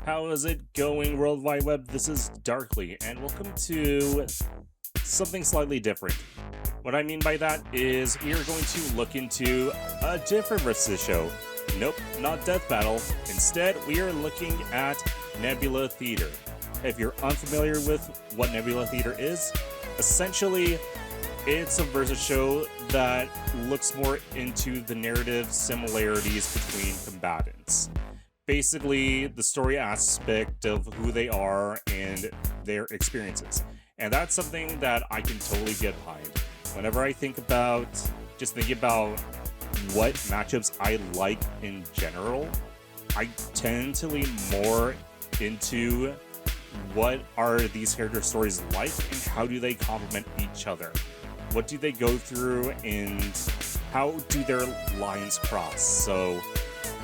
How is it going, World Wide Web? This is Darkly, and welcome to something slightly different. What I mean by that is we are going to look into a different versus show. Nope, not Death Battle. Instead, we are looking at Nebula Theater. If you're unfamiliar with what Nebula Theater is, essentially, it's a versus show that looks more into the narrative similarities between combatants. Basically, the story aspect of who they are and their experiences. And that's something that I can totally get behind. Whenever I think about, what matchups I like in general, I tend to lean more into what are these character stories like and how do they complement each other. What do they go through and how do their lines cross? So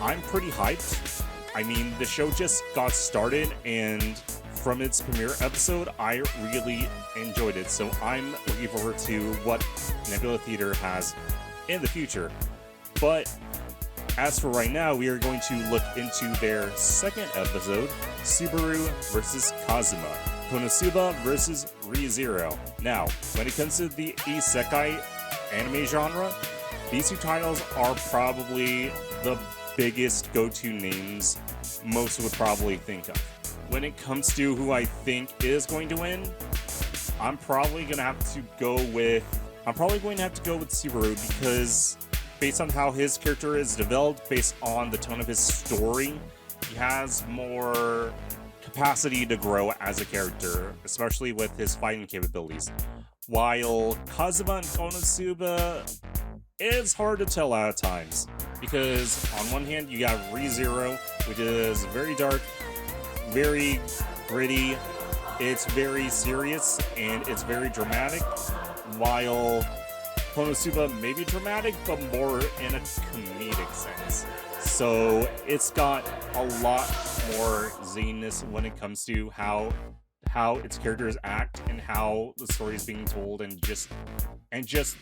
I'm pretty hyped. I mean, the show just got started, and from its premiere episode, I really enjoyed it. So I'm looking forward to what Nebula Theater has in the future. But as for right now, we are going to look into their second episode, Subaru versus Kazuma, Konosuba versus ReZero. Now, when it comes to the isekai anime genre, these two titles are probably the biggest go-to names most would probably think of. When it comes to who I think is going to win, I'm probably going to have to go with Subaru, because based on how his character is developed, based on the tone of his story, he has more capacity to grow as a character, especially with his fighting capabilities. While Kazuma and Konosuba, it's hard to tell at times, because on one hand you got ReZero, which is very dark, very gritty, it's very serious, and it's very dramatic, while Konosuba may be dramatic, but more in a comedic sense. So it's got a lot more zaniness when it comes to how its characters act and how the story is being told, and just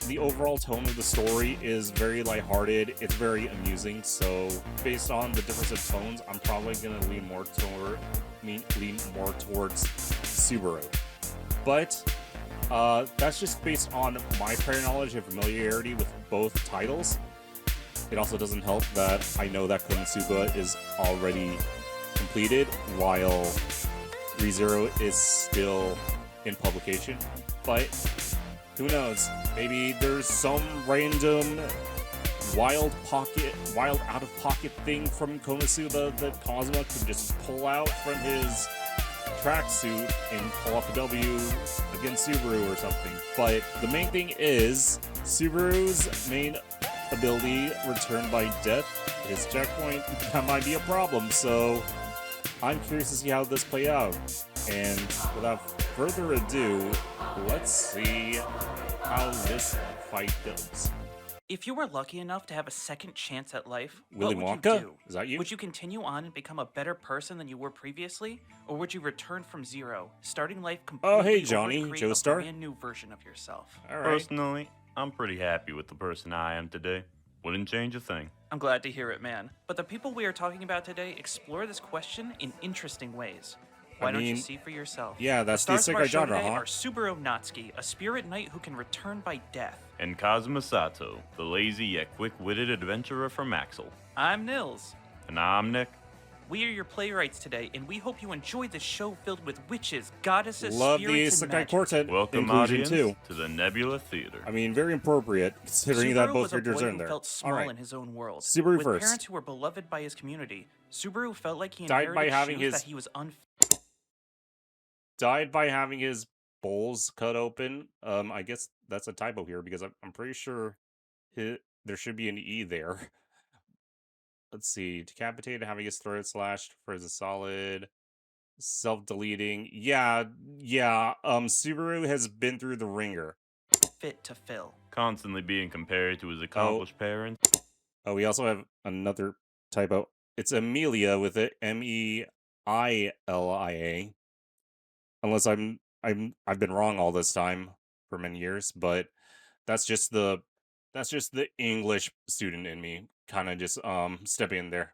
the overall tone of the story is very lighthearted. It's very amusing. So based on the difference of tones, I'm probably gonna lean more towards Subaru. But that's just based on my prior knowledge and familiarity with both titles. It also doesn't help that I know that Konosuba is already completed, while ReZero is still in publication. But who knows? Maybe there's some random wild out-of-pocket thing from Konosuba that Kazuma could just pull out from his tracksuit and pull off a W against Subaru or something. But the main thing is Subaru's main ability, Return by Death, his checkpoint, that might be a problem. So I'm curious to see how this play out. And without further ado, let's see how this fight goes. If you were lucky enough to have a second chance at life, Willy what would Wonka? you do? Is that you? Would you continue on and become a better person than you were previously? Or would you return from zero, starting life completely hey, over Johnny, to create Joestar. a brand new version of yourself? All right. Personally, I'm pretty happy with the person I am today. Wouldn't change a thing. I'm glad to hear it, man. But the people we are talking about today explore this question in interesting ways. Why don't you see for yourself? Yeah, that's the the stars of our isekai show genre, today huh? are Subaru Natsuki, a spirit knight who can return by death. And Kazuma Sato, the lazy yet quick-witted adventurer from Axel. I'm Nils. And I'm Nick. We are your playwrights today, and we hope you enjoyed this show filled with witches, goddesses, Love the spirits, and isekai magic. quartet Welcome, inclusion audience, too. to the Nebula Theater. I mean, very appropriate considering that Subaru both was a characters boy are in who there. felt small All right. in his own world. Subaru With first. parents who were beloved by his community, Subaru felt like he Died inherited by having shoes his- that he was Died by having his bowls cut open. I guess that's a typo here, because I'm pretty sure there should be an E there. Let's see. Decapitated, having his throat slashed for his solid. Self-deleting. Yeah. Subaru has been through the ringer. fit to fill. Constantly being compared to his accomplished parents. Oh, we also have another typo. It's Amelia with it, Meilia. Unless I've been wrong all this time for many years, but that's just the English student in me kind of just stepping in there.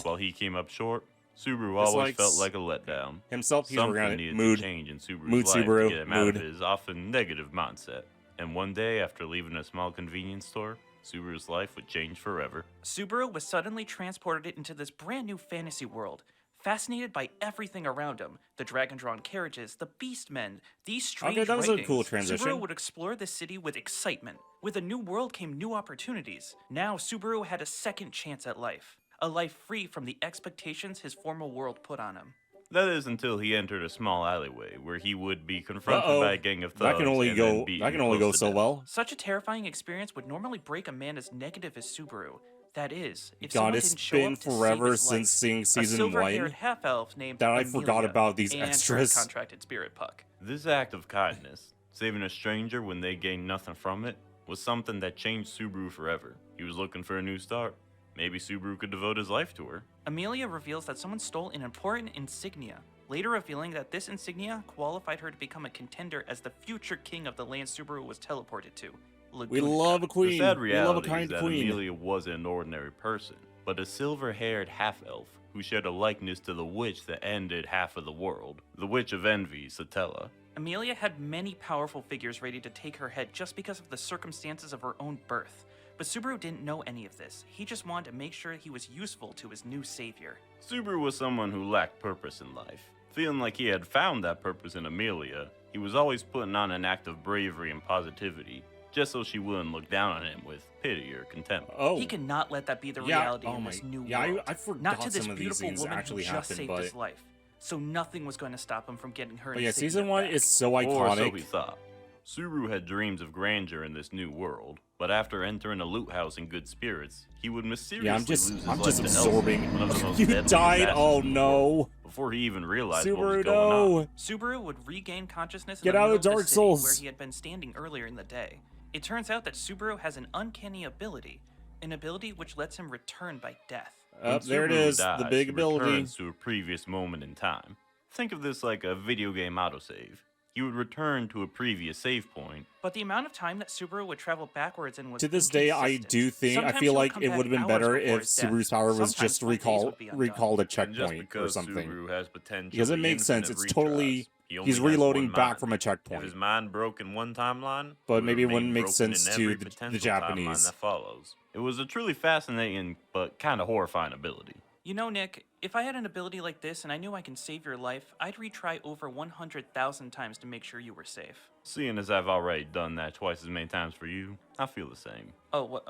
While he came up short, Subaru Just always like felt like a letdown. himself, he's Something working needed on mood. to change in Subaru's Mood, life Subaru, to get him mood. out of his often negative mindset. And one day, after leaving a small convenience store, Subaru's life would change forever. Subaru was suddenly transported into this brand new fantasy world, fascinated by everything around him. The dragon-drawn carriages, the beastmen, these strange Okay, that was a writings. cool transition. Subaru would explore the city with excitement. With a new world came new opportunities. Now Subaru had a second chance at life. A life free from the expectations his former world put on him. That is until he entered a small alleyway where he would be confronted Uh-oh. by a gang of thugs. That can only and go. then beaten That can only close go to so death. well. Such a terrifying experience would normally break a man as negative as Subaru. That is, if God, someone it's didn't show been up to save forever his since life. seeing A season silver-haired 1 half-elf named that I forgot Amelia, about these and her extras. contracted spirit puck. This act of kindness, saving a stranger when they gained nothing from it, was something that changed Subaru forever. He was looking for a new start. Maybe Subaru could devote his life to her. Amelia reveals that someone stole an important insignia, later revealing that this insignia qualified her to become a contender as the future king of the land Subaru was teleported to. We Lagunica. love a The queen. sad We love a reality is kind that queen. Amelia wasn't an ordinary person, but a silver-haired half-elf who shared a likeness to the witch that ended half of the world, the Witch of Envy, Satella. Amelia had many powerful figures ready to take her head just because of the circumstances of her own birth. But Subaru didn't know any of this. He just wanted to make sure he was useful to his new savior. Subaru was someone who lacked purpose in life. Feeling like he had found that purpose in Amelia, he was always putting on an act of bravery and positivity, just so she wouldn't look down on him with pity or contempt. Oh, He cannot let that be the Yeah, reality oh in my- this new yeah, I- world. I forgot Not to this some of these beautiful things woman actually who just happened, saved but- his life. So nothing was going to stop him from getting her but yeah, insignia season 1 back. is so Or so he iconic. thought. Subaru had dreams of grandeur in this new world, but after entering a loot house in good spirits, he would mysteriously Yeah, lose his I'm life just to absorbing. Elsa, one of the most You deadly died. assassins Oh in the world, no, before he even realized what was Subaru, going on. no. Subaru would regain consciousness in Get the out middle of Dark the city Souls. where he had been standing earlier in the day. It turns out that Subaru has an uncanny ability, an ability which lets him return by death. Up When there it Subaru is, the dies, big he ability. returns to a previous moment in time. Think of this like a video game autosave. He would return to a previous save point. But the amount of time that Subaru would travel backwards in was To this day, I inconsistent. do think I Sometimes feel he would like come it back would have been hours better before if his death. Subaru's power was Sometimes just my days would be undone. recalled a And just checkpoint or because something. Subaru has potential Because it makes sense. It's totally he's reloading back from a If checkpoint. his mind broke in one timeline, But would maybe it remain wouldn't make broken sense in to every the potential Japanese. timeline that follows. It was a truly fascinating but kind of horrifying ability. You know, Nick, if I had an ability like this and I knew I can save your life, I'd retry over 100,000 times to make sure you were safe. Seeing as I've already done that twice as many times for you, I feel the same. Oh,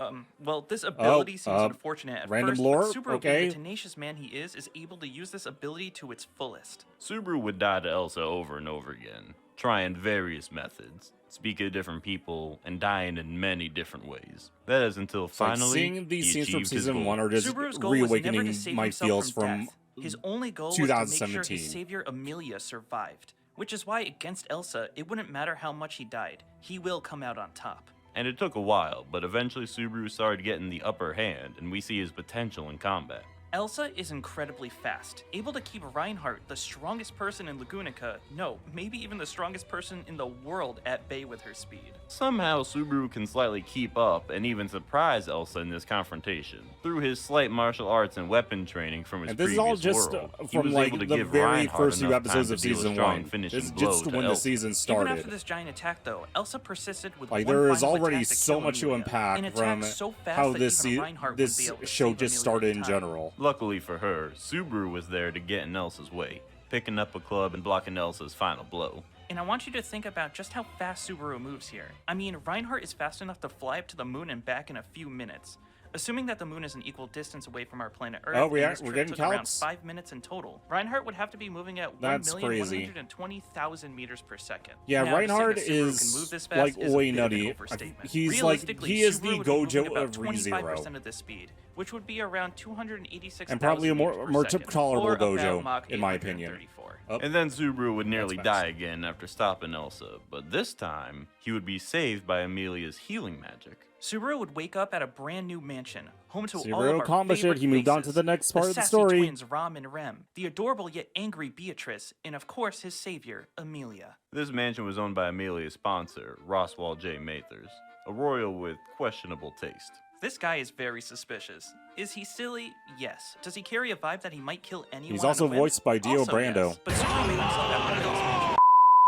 well, this ability seems uh, unfortunate at random first, lore? but Subaru, Okay. being the tenacious man he is able to use this ability to its fullest. Subaru would die to Elsa over and over again, trying various methods, speaking to different people, and dying in many different ways. That is until Like, finally seeing these he scenes from achieved his season goal. 1 are just Subaru's goal was never reawakening to save my himself feels from from death. His only goal was to make sure 2017. his savior Amelia survived. Which is why against Elsa, it wouldn't matter how much he died. He will come out on top. And it took a while, but eventually Subaru started getting the upper hand, and we see his potential in combat. Elsa is incredibly fast, able to keep Reinhardt, the strongest person in Lagunica, no, maybe even the strongest person in the world, at bay with her speed. Somehow, Subaru can slightly keep up and even surprise Elsa in this confrontation. Through his slight martial arts and weapon training from his And this previous is all just world, he from was like able to the give very Reinhardt first few enough time episodes to of deal a season strong 1. finishing It's blow just to when the Elsa. season Even started. after this giant attack, though, Elsa persisted with Like one there is final already attack to so kill much to Amelia, unpack an attack from so fast how that this even Reinhardt wouldn't this be able to show save just Amelia started in time. general. Luckily for her, Subaru was there to get in Elsa's way, picking up a club and blocking Elsa's final blow. And I want you to think about just how fast Subaru moves here. I mean, Reinhardt is fast enough to fly up to the moon and back in a few minutes. Assuming that the moon is an equal distance away from our planet Earth, Oh, and we're this trip getting took around calcs? 5 minutes in total, Reinhardt would have to be moving at That's crazy. 1,120,000 meters per second. Yeah, Now, to say Reinhardt that Subaru can is move this fast like is a bit of an nutty. overstatement. He's like Realistically, he is Subaru the would be moving Gojo about of 25% ReZero, of the speed, which would be around 286,000 and probably a meters more per more second, tolerable or about Gojo, Mach in my opinion. 834. Oh, And then Subaru would nearly That's die fast. again after stopping Elsa, but this time, he would be saved by Amelia's healing magic. Subaru would wake up at a brand new mansion, home to all Subaru of our accomplished it. favorite He moved on to faces, the next part of the sassy story. twins Ram and Rem, the adorable yet angry Beatrice, and of course his savior, Amelia. This mansion was owned by Amelia's sponsor, Roswell J. Mathers, a royal with questionable taste. This guy is very suspicious. Is he silly? Yes. Does he carry a vibe that he might kill anyone? He's also on a whim? voiced by Dio Also, Brando. yes. But Subaru made himself at one of those mansions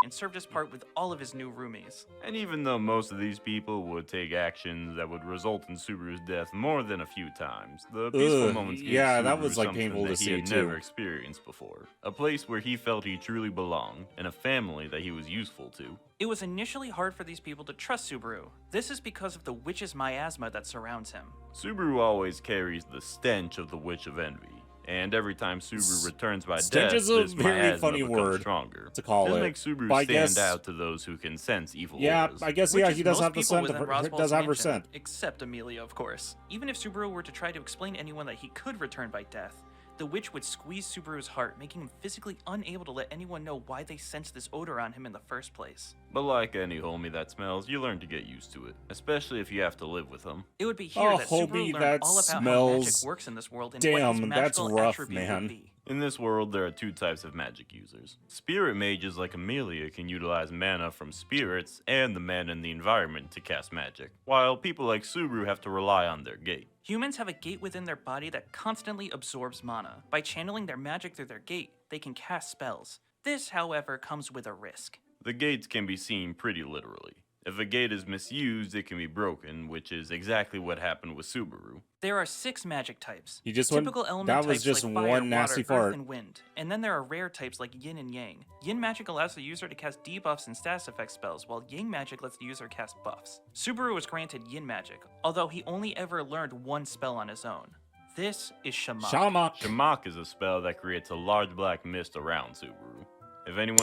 and served his part with all of his new roomies. And even though most of these people would take actions that would result in Subaru's death more than a few times, the peaceful moments gave yeah, that Subaru was, like, something painful that to he see, had too. never experienced before. A place where he felt he truly belonged, and a family that he was useful to. It was initially hard for these people to trust Subaru. This is because of the witch's miasma that surrounds him. Subaru always carries the stench of the Witch of Envy, and every time Subaru returns by Stench death, is a this very miasma funny becomes word stronger. to call This it. makes Subaru But I stand guess- out to those who can sense evil Yeah, auras. I guess, Which yeah, is he does most have the people scent. within Roswell's Does have her mansion, scent. except Amelia, of course. Even if Subaru were to try to explain to anyone that he could return by death, the witch would squeeze Subaru's heart, making him physically unable to let anyone know why they sensed this odor on him in the first place. But like any homie that smells, you learn to get used to it, especially if you have to live with them. It would be here that homie, Subaru learned that all about how magic smells- works in this world and what his Damn, that's magical rough, attribute man. would be. In this world, there are two types of magic users. Spirit mages like Amelia can utilize mana from spirits and the mana in the environment to cast magic, while people like Subaru have to rely on their gate. Humans have a gate within their body that constantly absorbs mana. By channeling their magic through their gate, they can cast spells. This, however, comes with a risk. The gates can be seen pretty literally. If a gate is misused, it can be broken, which is exactly what happened with Subaru. There are 6 magic types. He just went- Typical element that was types just like fire, one nasty water, earth, fart. and wind. And then there are rare types like yin and yang. Yin magic allows the user to cast debuffs and status effect spells, while yang magic lets the user cast buffs. Subaru was granted yin magic, although he only ever learned one spell on his own. This is Shamak. Shamak. Shamak is a spell that creates a large black mist around Subaru. If anyone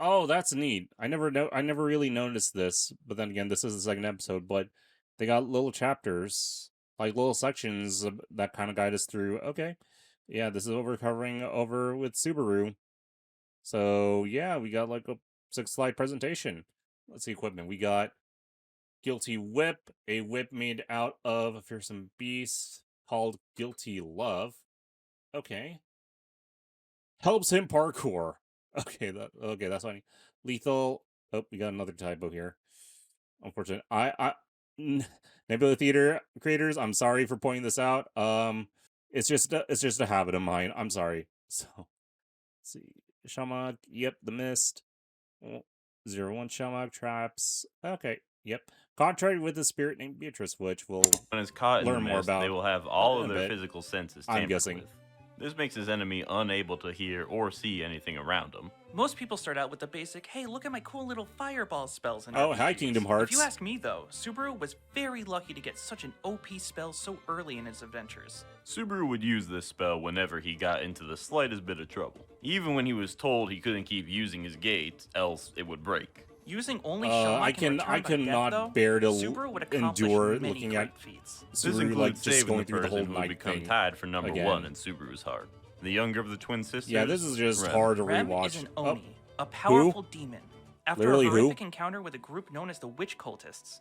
Oh, that's neat. I never really noticed this, but then again, this is the second episode, but they got little chapters, like little sections that kind of guide us through. Okay. Yeah, this is what we're covering over with Subaru. So, yeah, we got like a 6-slide presentation. Let's see equipment. We got Guilty Whip, a whip made out of a fearsome beast called Guilty Love. Okay. Helps him parkour. Okay, that's funny. Lethal. Oh, we got another typo here. Unfortunate. Nebula Theater creators, I'm sorry for pointing this out. It's just a habit of mine. I'm sorry. So, let's see. Shamak. Yep, the mist. 01 Shamak traps. Okay. Yep. Contrary with a spirit named Beatrice, which will is caught in learn the more mist, about they will have all in of a their bit. physical senses I'm tampered guessing. with. This makes his enemy unable to hear or see anything around him. Most people start out with the basic, hey, look at my cool little fireball spells. And Oh, hi, RPGs. Kingdom Hearts. If you ask me, though, Subaru was very lucky to get such an OP spell so early in his adventures. Subaru would use this spell whenever he got into the slightest bit of trouble. Even when he was told he couldn't keep using his gate, else it would break. Using only Shamak I and return by cannot death, though, bear to Subaru would accomplish endure many looking great at feats. This Subaru includes like just saving going the through the whole person who would night become thing. tied for number again. 1 in Subaru's heart. The younger of the twin sisters. Yeah, this is just Rem. hard to Rem rewatch. is an Oh, Oni, a powerful demon. After Literally a who? horrific encounter with a group known as the Witch Cultists,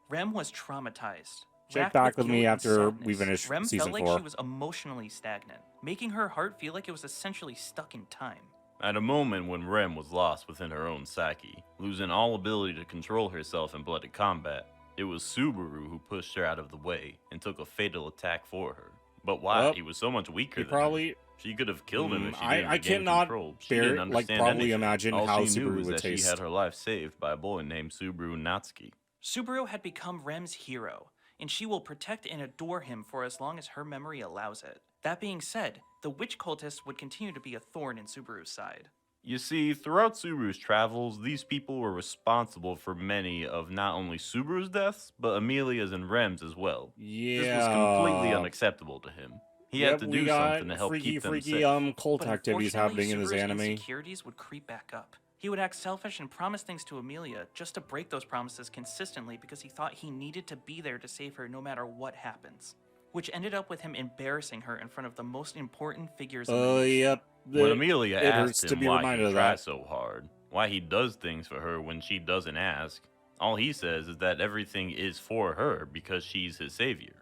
Rem was traumatized. Check Racked back with guilt me and after we sadness, finish Rem season felt like 4. she was emotionally stagnant, making her heart feel like it was essentially stuck in time. At a moment when Rem was lost within her own psyche, losing all ability to control herself in bloody combat, it was Subaru who pushed her out of the way and took a fatal attack for her. But why? Well, He was so much weaker He than her. probably She could have killed him if she I didn't regain cannot control. She bear- didn't like, understand probably anything. imagine All how she knew Subaru was would that taste. she had her life saved by a boy named Subaru Natsuki. Subaru had become Rem's hero, and she will protect and adore him for as long as her memory allows it. That being said, the Witch Cultists would continue to be a thorn in Subaru's side. You see, throughout Subaru's travels, these people were responsible for many of not only Subaru's deaths, but Amelia's and Rem's as well. Yeah. This was completely unacceptable to him. He had to we do got something to help freaky, keep them freaky, safe. cult But activities unfortunately, happening in this Subaru's anime. insecurities would creep back up. He would act selfish and promise things to Amelia just to break those promises consistently because he thought he needed to be there to save her no matter what happens. Which ended up with him embarrassing her in front of the most important figures in the nation. Yep. When Amelia it hurts asked to him be why reminded he of tries that. so hard, why he does things for her when she doesn't ask, all he says is that everything is for her because she's his savior.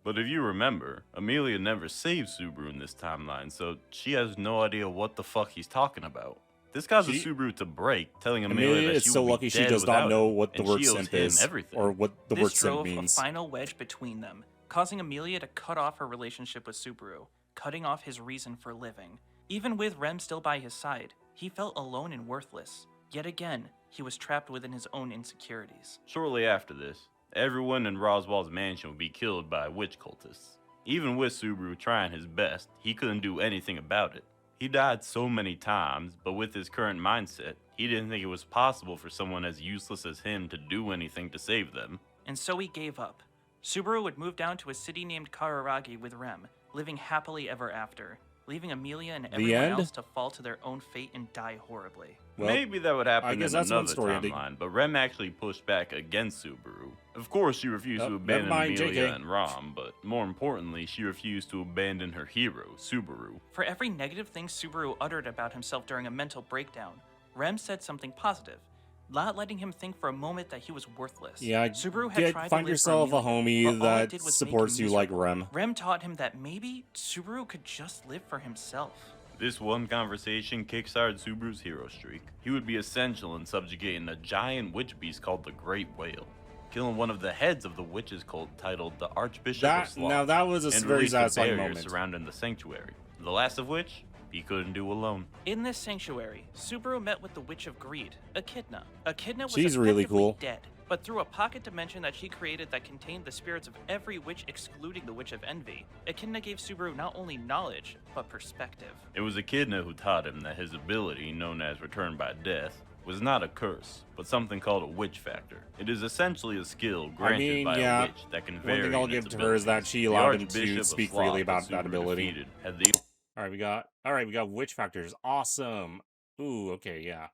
But if you remember, Amelia never saved Subaru in this timeline, so she has no idea what the fuck he's talking about. This causes She- Subaru to break, telling Amelia Amelia that is she so would be lucky she dead does without not know him, what the and word she owes simp him is, everything. or what the This word simp drove means. a final wedge between them, causing Amelia to cut off her relationship with Subaru, cutting off his reason for living. Even with Rem still by his side, he felt alone and worthless. Yet again, he was trapped within his own insecurities. Shortly after this, everyone in Roswell's mansion would be killed by witch cultists. Even with Subaru trying his best, he couldn't do anything about it. He died so many times, but with his current mindset, he didn't think it was possible for someone as useless as him to do anything to save them. And so he gave up. Subaru would move down to a city named Kararagi with Rem, living happily ever after, leaving Amelia and everyone end? else to fall to their own fate and die horribly. Well, Maybe that would happen I guess in that's one another story ending. timeline, but Rem actually pushed back against Subaru. Of course, she refused Oh, to never abandon mind, Amelia JK. and Ram, but more importantly, she refused to abandon her hero, Subaru. For every negative thing Subaru uttered about himself during a mental breakdown, Rem said something positive, not letting him think for a moment that he was worthless. Yeah, Subaru had tried to find live yourself for a Amelia, homie but all it that did was make supports him you like miserable. Rem. Rem taught him that maybe Subaru could just live for himself. This one conversation kickstarted Subaru's hero streak. He would be essential in subjugating a giant witch beast called the Great Whale, killing one of the heads of the witches cult titled the Archbishop of Sloth, Now that was a and very released the satisfying barriers moment. surrounding the sanctuary, the last of which he couldn't do alone. In this sanctuary, Subaru met with the Witch of Greed, Echidna. Echidna was She's really effectively cool. dead, but through a pocket dimension that she created that contained the spirits of every witch excluding the Witch of Envy, Echidna gave Subaru not only knowledge, but perspective. It was Echidna who taught him that his ability, known as Return by Death, was not a curse, but something called a witch factor. It is essentially a skill granted by a witch that can vary. One thing I'll in give its to her is that abilities. she The allowed him Archbishop to of speak Sloth freely about that that Subaru ability. defeated had the All right, we got witch factors. Awesome. Ooh, okay, yeah.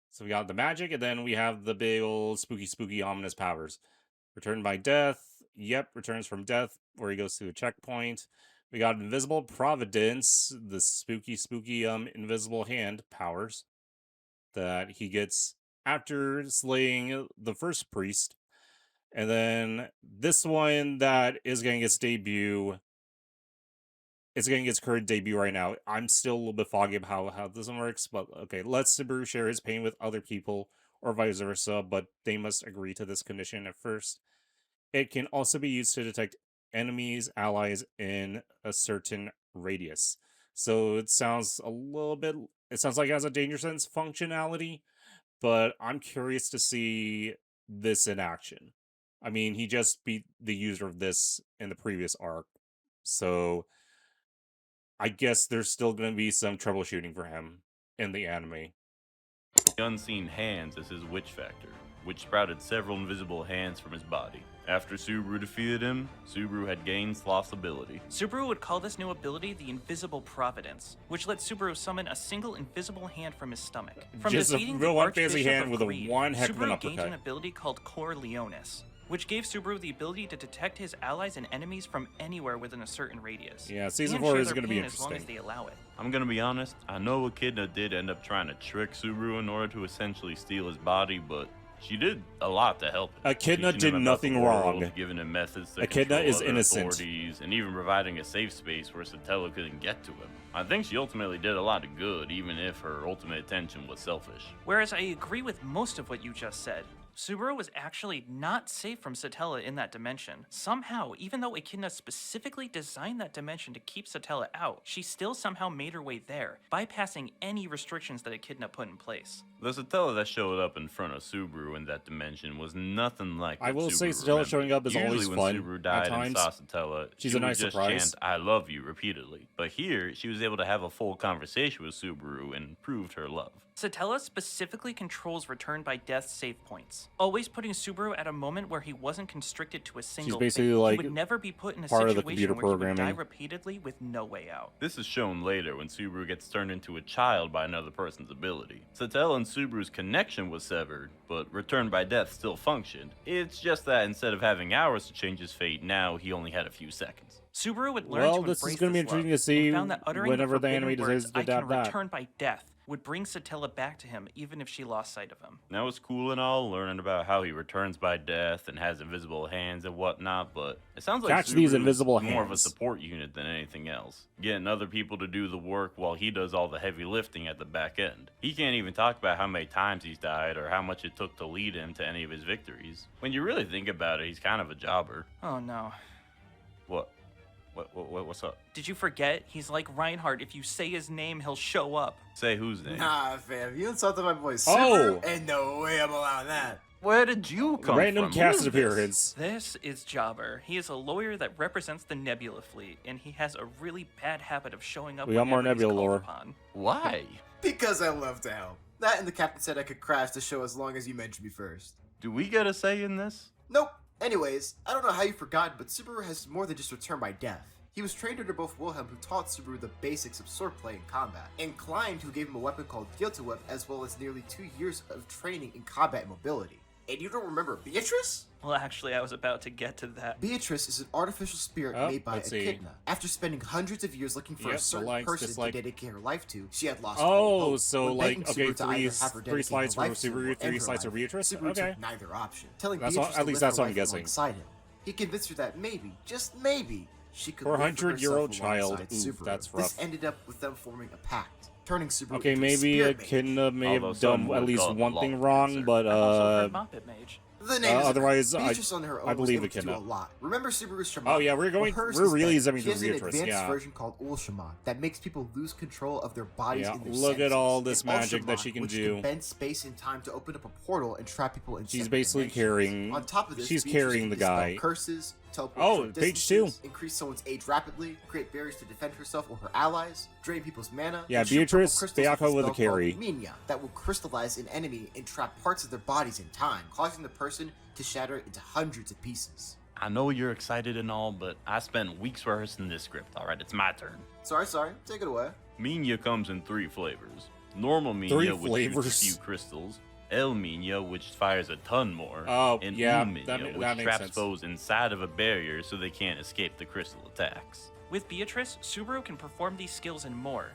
So we got the magic, and then we have the big old spooky, ominous powers. Return by death. Yep, returns from death, where he goes to a checkpoint. We got invisible providence, the spooky, invisible hand powers that he gets after slaying the first priest. And then this one that is getting its debut. It's getting its current debut right now. I'm still a little bit foggy about how this one works, but okay. Let Subaru share his pain with other people, or vice versa, but they must agree to this condition at first. It can also be used to detect enemies, allies in a certain radius. So it sounds it sounds like it has a danger sense functionality, but I'm curious to see this in action. I mean, he just beat the user of this in the previous arc, so I guess there's still going to be some troubleshooting for him in the anime. unseen hands as his witch factor, which sprouted several invisible hands from his body. After Subaru defeated him, Subaru had gained Sloth's ability. Subaru would call this new ability the Invisible Providence, which let Subaru summon a single invisible hand from his stomach. From Just a defeating real the one fancy Archbishop hand of with a Greed, one heck of an Subaru gained uppercut. an ability called Cor Leonis, which gave Subaru the ability to detect his allies and enemies from anywhere within a certain radius. Yeah, Season and 4 share is their going to be pain as long as interesting. they allow it. I'm gonna be honest, I know Echidna did end up trying to trick Subaru in order to essentially steal his body, but she did a lot to help him. Echidna Teaching him did about the nothing world, wrong. giving him methods to Echidna control is other innocent. authorities, and even providing a safe space where Satella couldn't get to him. I think she ultimately did a lot of good, even if her ultimate intention was selfish. Whereas I agree with most of what you just said, Subaru was actually not safe from Satella in that dimension. Somehow, even though Echidna specifically designed that dimension to keep Satella out, she still somehow made her way there, bypassing any restrictions that Echidna put in place. The Satella that showed up in front of Subaru in that dimension was nothing like I what will say Subaru Satella remembered. showing up is Usually always when fun Subaru at died and times. saw Satella, She's she a would nice just surprise. chant "I love you" repeatedly. But here, she was able to have a full conversation with Subaru and proved her love. Satella specifically controls Return by Death save points, always putting Subaru at a moment where he wasn't constricted to a single basically fate. like He would never be put in a part of the situation computer where he would die programming. repeatedly with no way out. This is shown later when Subaru gets turned into a child by another person's ability. Satella and Subaru's connection was severed, but Return by Death still functioned. It's just that instead of having hours to change his fate, now he only had a few seconds. Subaru would learn Well, to this is embrace gonna be this love, interesting to see and found that uttering whenever the forbidden anime decides words, to "I can adapt that." return by death," would bring Satella back to him even if she lost sight of him. Now it's cool and all, learning about how he returns by death and has invisible hands and whatnot, but it sounds like Catch these Subaru invisible is more of a hands. support unit than anything else, getting other people to do the work while he does all the heavy lifting at the back end. He can't even talk about how many times he's died or how much it took to lead him to any of his victories. When you really think about it, he's kind of a jobber. Oh no. What? What's up? Did you forget? He's like Reinhardt. If you say his name, he'll show up. Say whose name? Nah, fam, you insulted my boy Subaru. Oh. Ain't no way I'm allowing that. Where did you come Random from? Who cast is this? appearance. This is Jobber. He is a lawyer that represents the Nebula fleet, and he has a really bad habit of showing up We got more whenever he's Nebula called lore. upon. Why? Because I love to help. That and the captain said I could crash the show as long as you mentioned me first. Do we get a say in this? Nope. Anyways, I don't know how you forgot, but Subaru has more than just returned by death. He was trained under both Wilhelm, who taught Subaru the basics of swordplay and combat, and Klein, who gave him a weapon called Whip, as well as nearly 2 years of training in combat and mobility. And you don't remember Beatrice? Well, actually, I was about to get to that. Beatrice is an artificial spirit made by let's see. Echidna. After spending hundreds of years looking for a Yep, certain likes, person dislike. to dedicate her life to, she had lost all Oh, hope. so When like, begging okay, Subaru to either have her three dedicate slides her for life to her Subaru, or 3 end her slides for life, Beatrice. Subaru Okay. took neither option, telling That's Beatrice at to least live that's her what I'm life guessing. alongside him. He convinced her that maybe, just maybe, she could live for 400-year-old herself child. alongside Ooh, Subaru. that's This rough. ended up with them forming a pact, turning Subaru Okay, into a maybe spirit mage. Echidna may Although have some done would at least call it one law thing wrong, cancer. but I've also heard Moppet Mage. The name is otherwise, Beatrice on her own I was believe able to do Echidna. a lot. Remember Subaru's Shaman? Oh, yeah, we're really better. zooming She has through an Beatrice, advanced yeah. version called Ul Shaman that makes people lose control of their bodies Yeah, and their look at senses. all this And Ul magic that Shaman, she can which do. Can bend space and time to open up a portal and trap people in She's separate basically dimensions. carrying. On top of this, She's Beatrice carrying can the dispel guy. curses, teleport Oh, short page distances, 2. increase someone's age rapidly, create barriers to defend herself or her allies, drain people's mana. Yeah, and shoot Beatrice, purple crystals Bayako with a spell carry. called Minya that will crystallize an enemy and trap parts of their bodies in time, causing the person to shatter into hundreds of pieces. I know you're excited and all, but I spent weeks rehearsing this script, alright? It's my turn. Sorry, take it away. Minya comes in 3 flavors. Normal Minya, 3 which flavors? shoots a few crystals. El Minya, which fires a ton more. Oh, and yeah, U Minya, that which makes traps sense. foes inside of a barrier so they can't escape the crystal attacks. With Beatrice, Subaru can perform these skills and more.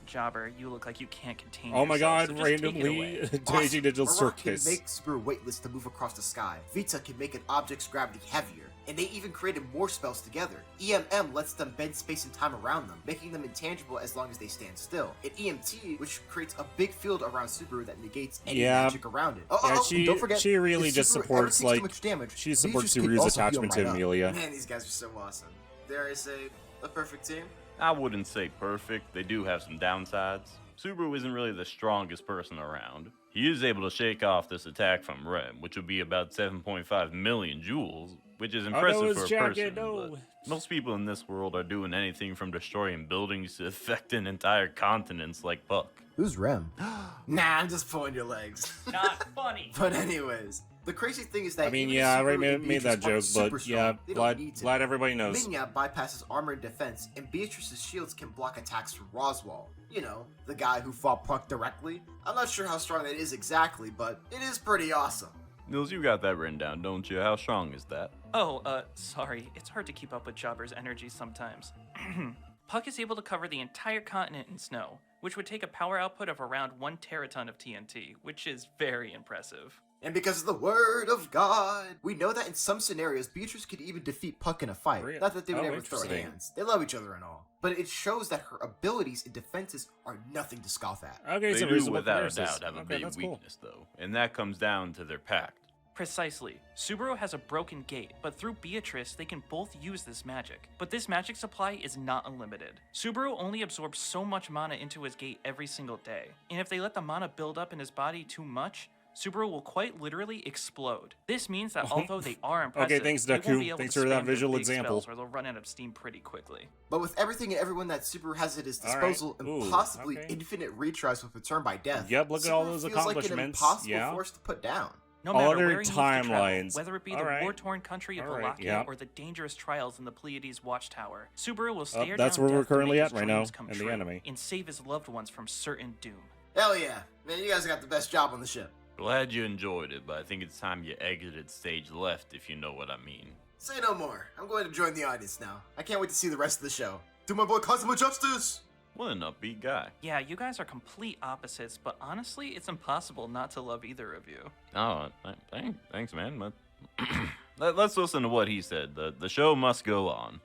Jobber, you look like you can't contain Oh my yourself, god, so just take it randomly away. Daisy Digital Marat Circus. can make Subaru weightless to move across the sky. Vita can make an object's gravity heavier. And they even created more spells together. EMM lets them bend space and time around them, making them intangible as long as they stand still. And EMT, which creates a big field around Subaru that negates any Yeah. magic around it. Yeah, and don't forget, she really if just Subaru ever supports, takes like, too much damage, she supports Beatrice can Subaru's also heal attachment right to up. Amelia. Man, these guys are so awesome. Dare I say, a perfect team? I wouldn't say perfect, they do have some downsides. Subaru isn't really the strongest person around. He is able to shake off this attack from Rem, which would be about 7.5 million joules, which is impressive his for a jacket, person, no. but most people in this world are doing anything from destroying buildings to affecting entire continents like Puck. Who's Rem? Nah, I'm just pulling your legs. Not funny. But anyways, the crazy thing is that I mean, even yeah, I if Subaru already and made that Beatrice joke, aren't but super yeah, strong, they don't need to. glad everybody knows. Minya bypasses armor and defense, and Beatrice's shields can block attacks from Roswell. You know, the guy who fought Puck directly. I'm not sure how strong that is exactly, but it is pretty awesome. Nils, you got that written down, don't you? How strong is that? Oh, sorry. It's hard to keep up with Jobber's energy sometimes. Puck is able to cover the entire continent in snow, which would take a power output of around 1 teraton of TNT, which is very impressive. And because of the word of God, we know that in some scenarios, Beatrice could even defeat Puck in a fight. Really? Not that they would Oh, ever throw interesting. hands. They love each other and all. But it shows that her abilities and defenses are nothing to scoff at. Okay, They so do reasonable without a comparisons. doubt have a Okay, big that's cool. weakness though, and that comes down to their pact. Precisely. Subaru has a broken gate, but through Beatrice, they can both use this magic. But this magic supply is not unlimited. Subaru only absorbs so much mana into his gate every single day, and if they let the mana build up in his body too much, Subaru will quite literally explode. This means that although they are impressive, thanks, they won't Deku. be able Thanks to for that spam their visual big example. spells, or they'll run out of steam pretty quickly. But with everything and everyone that Subaru has at his All right. disposal, and Ooh, possibly okay. infinite retries with Return by Death, Yep, look at all Subaru those feels like an accomplishments. impossible Yeah. force to put down. No All matter other where he needs to travel, timelines. whether it be the All right. war-torn country of All right, Wallachia yeah. or the dangerous trials in the Pleiades Watchtower, Subaru will stare that's down where we're death to currently make at his right now dreams come in the true anime. and save his loved ones from certain doom. Hell yeah. Man, you guys got the best job on the ship. Glad you enjoyed it, but I think it's time you exited stage left, if you know what I mean. Say no more. I'm going to join the audience now. I can't wait to see the rest of the show. Do my boy Kazuma justice! What an upbeat guy. Yeah, you guys are complete opposites, but honestly, it's impossible not to love either of you. Oh, thanks, man. But let's listen to what he said. The show must go on.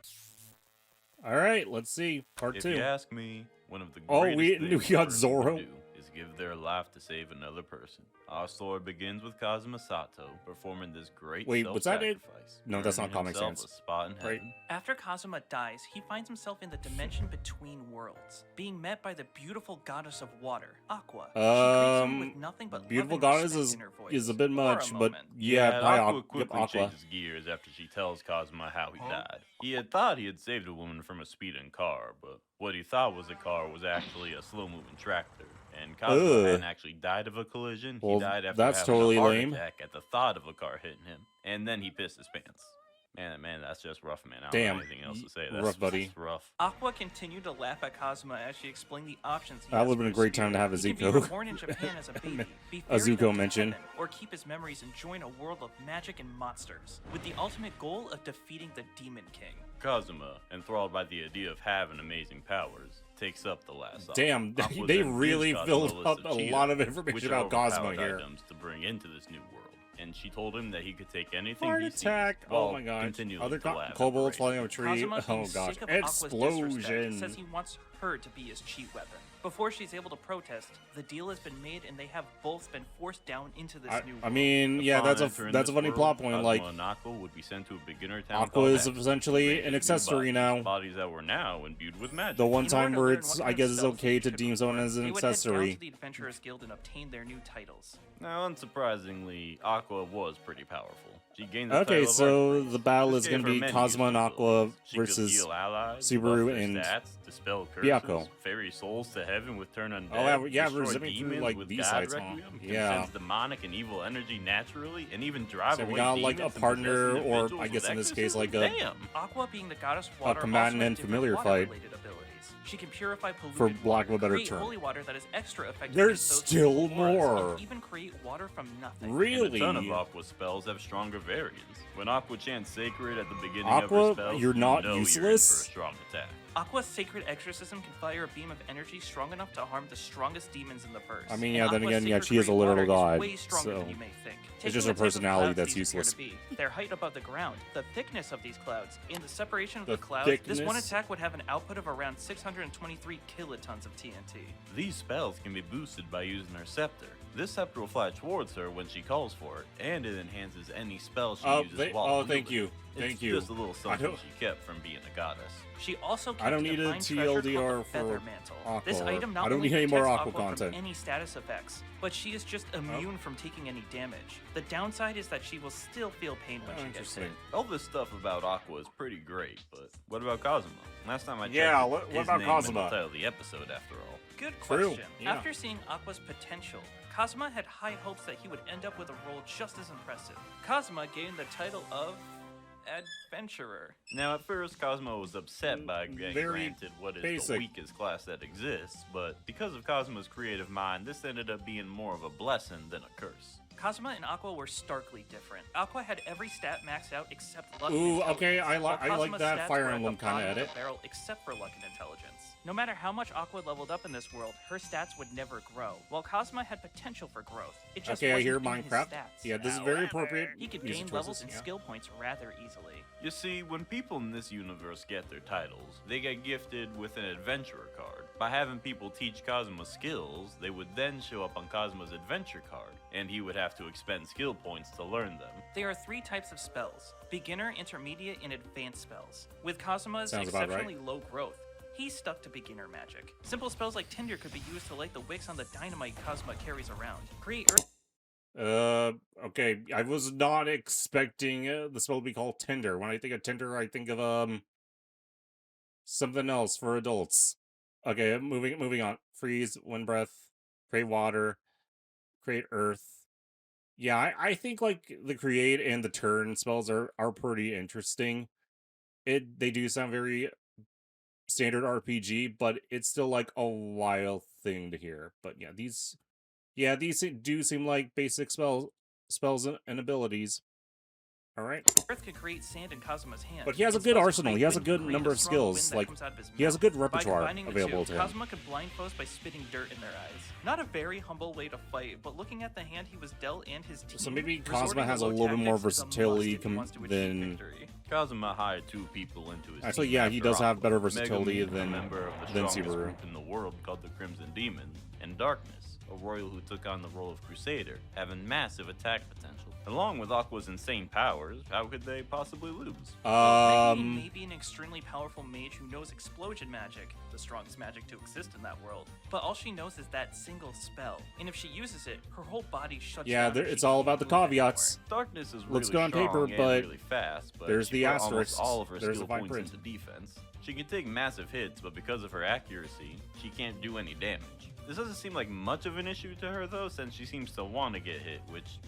All right, let's see. Part If 2. you ask me, one of the Oh, greatest we things got a person can Zoro. do is give their life to save another person. Our story begins with Kazuma Sato performing this great Wait, was that it? self-sacrifice, No, that's not earning Comic himself Sans. a spot in Right. heaven. After Kazuma dies, he finds himself in the dimension between worlds, being met by the beautiful goddess of water, Aqua. She greets him with nothing but Beautiful love and goddess respect in her voice. is a bit For much, but moment. yeah, hi, Aqua Yep, quickly Aqua. changes gears after she tells Kazuma how he died. He had thought he had saved a woman from a speeding car, but what he thought was a car was actually a slow-moving tractor. And Kazuma Ugh. hadn't actually died of a collision. Well, He died after that's having totally a heart lame. attack at the thought of a car hitting him, and then he pissed his pants. Man, that's just rough, man. I don't Damn. have anything else to say. Rough, That's buddy. That's rough. Aqua continued to laugh at Kazuma as she explained the options he That has would've been for a his great time to spirit. have He can be Izuku. reborn in Japan as a baby, be A ferried Zuko up to mention. heaven, or keep his memories and join a world of magic and monsters, with the ultimate goal of defeating the Demon King. Kazuma, enthralled by the idea of having amazing powers, takes up the last Damn, option. Aqua they then really gives filled Kazuma up list of a lot of Cheetos, information which about are Kazuma overpowered here. items to bring into this new world. And she told him that he could take anything Heart he sees attack! while Oh my god. continuing Other to laugh and kobolds praise falling her. off a tree. Kazuma, being Oh gosh. sick of Aqua's disrespect, Explosion. says he wants her to be his cheat weapon. Before she's able to protest, the deal has been made and they have both been forced down into this new world. I mean, yeah, Upon that's entering a this funny world, plot point. Kazuma Like, and Aqua would be sent to a beginner town Aqua called is X, essentially creating an new accessory bodies, now. Bodies that were now imbued with magic. The one In time order to where learn it's, what I kind of guess it's spells okay they to should deem someone as an they would head down accessory. to the Adventurers Guild and obtain their new titles. Now, unsurprisingly, Aqua was pretty powerful. She gained the Okay, title of so Archpriest. the battle This is gave going to her be many Kazuma and useful Aqua abilities. She could versus heal allies, Subaru buff their and stats, dispel curses, Byakuo. ferry souls to heaven with turn undead, Oh, yeah, we're destroy zipping through, demons like, with these God sites, huh? Requiem, can Yeah. sense demonic and evil energy naturally, and even drive So away we got, like, demons a and partner, possess or individuals I guess with in this case, exorcism? like a- Damn! Aqua, being the goddess of water, combatant also and has familiar different fight. water-related abilities. She can purify polluted For water, lack of a better create term. holy water that is extra effective There's against those still who use it, more. and even create water from nothing. Really? And a ton of Aqua spells have stronger variants. When Aqua chants Sacred at the beginning Aqua, of her spells, you're not you know useless? You're in for a strong attack. Aqua's Sacred Exorcism can fire a beam of energy strong enough to harm the strongest demons in the verse. I mean, And yeah, then Aqua's again, yeah, Sacred she is a Great literal Water god, is way stronger so than you may think. it's just Taking her the type of personality clouds that's these appear useless. to be, their height above the ground, the thickness of these clouds, and the separation of The the clouds, this one thickness? attack would have an output of around 623 kilotons of TNT. These spells can be boosted by using her scepter. This scepter will fly towards her when she calls for it, and it enhances any spell she uses while thank wielding. you. Thank It's you. just a little something don't- she kept from being a goddess. She also kept I don't need a divine treasure called the TLDR for Feather Mantle. Aqua. This item not I don't only need any more protects Aqua Aqua content. from any status effects, but she is just immune from taking any damage. The downside is that she will still feel pain when Oh, she gets hit. interesting. All this stuff about Aqua is pretty great, but what about Kazuma? Last time I checked, Yeah, what his about name Kazuma? in the title of the episode, after all. Good True, question. yeah. After seeing Aqua's potential, Kazuma had high hopes that he would end up with a role just as impressive. Kazuma gained the title of Adventurer. Now, at first, Kazuma was upset by getting Very granted what is basic. the weakest class that exists, but because of Kazuma's creative mind, this ended up being more of a blessing than a curse. Kazuma and Aqua were starkly different. Aqua had every stat maxed out except luck Ooh, and okay, intelligence, I while like Kazuma's that stats Fire were at Emblem the bottom kinda of the edit. barrel except for luck and intelligence. No matter how much Aqua leveled up in this world, her stats would never grow, while Kazuma had potential for growth. It just Okay, I wasn't hear in his Minecraft. stats. Yeah, this is very appropriate. He could music gain levels choices, and yeah. skill points rather easily. You see, when people in this universe get their titles, they get gifted with an adventurer card. By having people teach Kazuma skills, they would then show up on Kazuma's adventure card, and he would have to expend skill points to learn them. There are three types of spells: beginner, intermediate, and advanced spells. With Kazuma's Sounds about right. exceptionally low growth, he's stuck to beginner magic. Simple spells like Tinder could be used to light the wicks on the dynamite Kazuma carries around. Create Okay, I was not expecting the spell to be called Tinder. When I think of Tinder, I think of, something else for adults. Okay, moving on. Freeze, wind breath, create water, create earth. Yeah, I think, like, the create and the turn spells are pretty interesting. They do sound very standard RPG, but it's still, like, a wild thing to hear. But yeah, these do seem like basic spells and abilities. All right. Earth could create sand in Kazuma's hand. But he has a and good spells arsenal. create He has a wind good create number of strong skills. wind that Like, comes out of his he has a mouth. good By repertoire combining the available two, to him. Kazuma could blind foes by spitting dirt in their eyes. Not a very humble way to fight, but looking at the hand he was dealt and his team, So maybe resorting Kazuma to has a low little bit more tactics is a must versatility if he wants to achieve than- victory. Kazuma hired 2 people into his Actually, team yeah, he after does have Aqua. better versatility Megumin, a than member of the than strongest Subaru. group in the world called the Crimson Demons, and Darkness, a royal who took on the role of Crusader, having massive attack potential. Along with Aqua's insane powers, how could they possibly lose? Magni may be an extremely powerful mage who knows explosion magic, the strongest magic to exist in that world, but all she knows is that single spell, and if she uses it, her whole body shuts down. Yeah, it's all about the caveats. Darkness is really Looks good on strong paper, and but really fast, but there's she the put almost asterisks. all of her There's skill the fine points print. into defense. She can take massive hits, but because of her accuracy, she can't do any damage. This doesn't seem like much of an issue to her though, since she seems to want to get hit, which,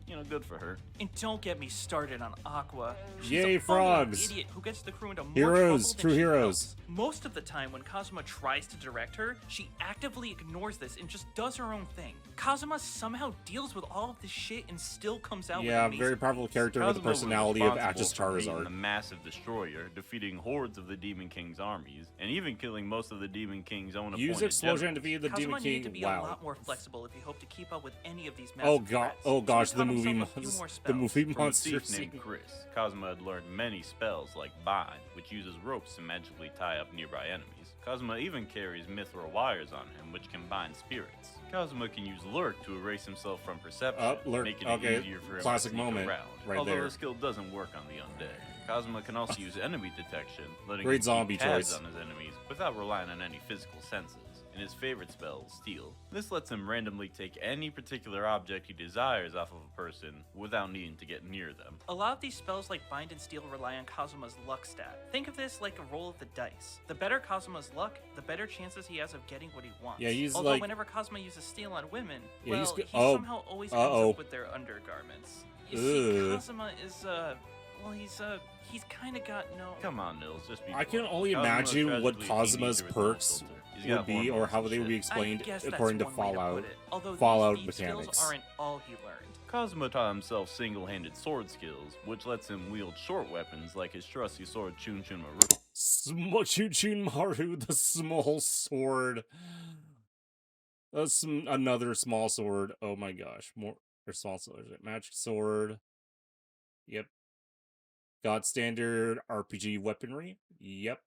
you know, good for her. And don't get me started on Aqua. She's Yay, a full-on frogs. idiot who gets the crew into more Heroes, trouble than true she heroes. helps. Most of the time when Kazuma tries to direct her, she actively ignores this and just does her own thing. Kazuma somehow deals with all of this shit and still comes out Yeah, with amazing very powerful feats. character with the Kazuma was personality of responsible Actus for being Charizard. the massive destroyer, defeating hordes of the Demon King's armies, and even killing most of the Demon King's own Use appointed explosion and generals. defeat the Kazuma Demon needed to King. be a Wow. lot more flexible if he hoped to keep up with any of these massive Oh god! threats. Oh So gosh, he the taught movie himself a few monster. more The spells. movie From a monster thief scene. named Chris, Kazuma had learned many spells like Bind, which uses ropes to magically tie up nearby enemies. Kazuma even carries mithril wires on him, which can bind spirits. Kazuma can use Lurk to erase himself from perception, Lurk, making okay, it easier for him classic to sneak moment around. right Although there. the skill doesn't work on the undead. Kazuma can also use enemy detection, letting Great him zombie keep tabs choice. on his enemies without relying on any physical senses. And his favorite spell, Steal. This lets him randomly take any particular object he desires off of a person without needing to get near them. A lot of these spells like Bind and Steal rely on Kazuma's luck stat. Think of this like a roll of the dice. The better Kazuma's luck, the better chances he has of getting what he wants. Yeah, he's Although like- whenever Kazuma uses Steal on women, Yeah, well, he's he go- oh, somehow always ends uh-oh. up with their undergarments. You see, Ugh. Kazuma is, well, he's kinda got no... Come on, Nils, just be I can polite. only Kazuma imagine what tragically Kazuma's teenager with no perks filter. He's would got be, or hormones how and they would be shit. explained I guess according to that's one way Fallout. put it. Although Fallout these mechanics. skills aren't all he learned. Kazuma taught himself single-handed sword skills, which lets him wield short weapons like his trusty sword Chun Chun Maru. Chun Maru, the small sword. That's another small sword. Oh my gosh, more or small sword. Magic sword. Yep. God standard RPG weaponry. Yep.